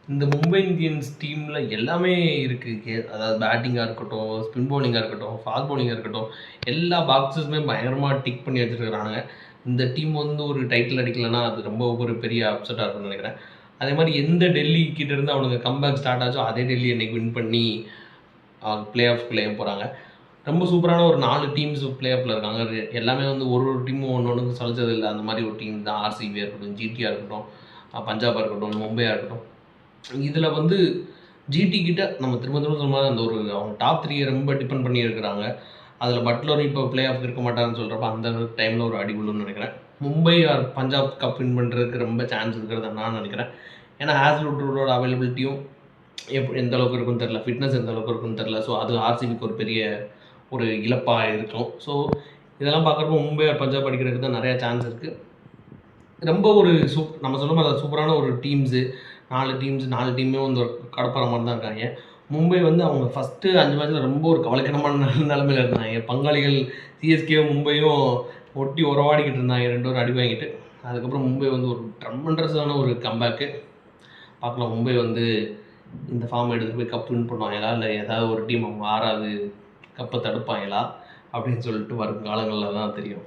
இந்த மும்பை இந்தியன்ஸ் டீம்ல எல்லாமே இருக்கு. அதாவது பேட்டிங்கா இருக்கட்டும், ஸ்பின் பவுலிங்கா இருக்கட்டும், ஃபாஸ்ட் பவுலிங்கா இருக்கட்டும், எல்லா பாக்ஸஸுமே பயங்கரமா டிக் பண்ணி வச்சிருக்கானுங்க. இந்த டீம் வந்து ஒரு டைட்டில் அடிக்கலன்னா, அது ரொம்ப ஒரு பெரிய அப்செட்டா இருக்கும்னு நெனைக்கிறேன். அதே மாரி எந்த டெல்லி கிட்ட இருந்து அவனுங்க கம்பேக் ஸ்டார்ட் ஆச்சோ, அதே டெல்லி இன்னைக்கு வின் பண்ணி பிளே ஆஃப்குள்ளேயும் போறாங்க. ரொம்ப சூப்பரான ஒரு 4 டீம்ஸ் பிளே ஆஃப்ல இருக்காங்க. எல்லாமே வந்து ஒரு டீமும் ஒண்ணொண்ணுக்கு சலிச்சது இல்ல. அந்த மாரி ஒரு டீம் தான் ஆர்சிபியா இருக்கட்டும், ஜிடியா இருக்கட்டும், பஞ்சாபா இருக்கட்டும், மும்பையா இருக்கட்டும். இதுல வந்து ஜிடி கிட்ட நம்ம திரும்ப திரும்ப சொன்ன மாரி அந்த ஒரு அவங்க டாப் 3 ரொம்ப டிபெண்ட் பண்ணி இருக்கிறாங்க. அதில பட்லர் இப்போ பிளே ஆஃப்க்கு இருக்க மாட்டாருன்னு சொல்றப்ப, அந்த டைம்ல ஒரு அடி விழும்னு நெனைக்கிறேன். Mumbai or Punjab cup win பண்றதுக்கு ரொம்ப சான்ஸ் இருக்கிறதா நான் நெனைக்கிறேன். ஏன்னா, ஹேஸ்லுட்டோட அவைலபிலிட்டியும் எந்த அளவுக்கு இருக்குன்னு தெரியல. ஃபிட்னஸ் எந்த அளவுக்கு இருக்குன்னு தெரியல. ஸோ, அது ஆர்சிபிக்கு ஒரு பெரிய ஒரு இழப்பா இருக்கும். ஸோ, இதெல்லாம் பார்க்குறப்போ மும்பை ஆர் பஞ்சாப் அடிக்கிறதுக்கு தான் நெறைய சான்ஸ் இருக்கு. ரொம்ப ஒரு நம்ம சொன்ன மாரி சூப்பரான ஒரு டீம்ஸு. 4 டீமுமே வந்து ஒரு கடப்பார மாரி தான் இருக்காங்க. மும்பை வந்து அவங்க ஃபர்ஸ்ட்டு 5 மேட்ச்ல ரொம்ப ஒரு கவலைக்கிடமான நிலைமையில இருந்தாங்க. பங்காளிகள் சிஎஸ்கேவும், மும்பையும் ஒட்டி உறவாடிக்கிட்டு இருந்தாங்க. 2 பேரும் அடி வாங்கிட்டு. அதுக்கப்புறம் மும்பை வந்து ஒரு ட்ரெமெண்டஸான ஒரு கம்பேக்கு. பார்க்கலாம் மும்பை வந்து இந்த ஃபார்ம் எடுத்துட்டு போய் கப் வின் பண்ணுவாங்களா? இல்ல ஏதாவது ஒரு டீம் அவங்க 6வது கப்ப தடுப்பாங்களா? அப்படின்னு சொல்லிட்டு வரும் காலங்கள்ல தான் தெரியும்.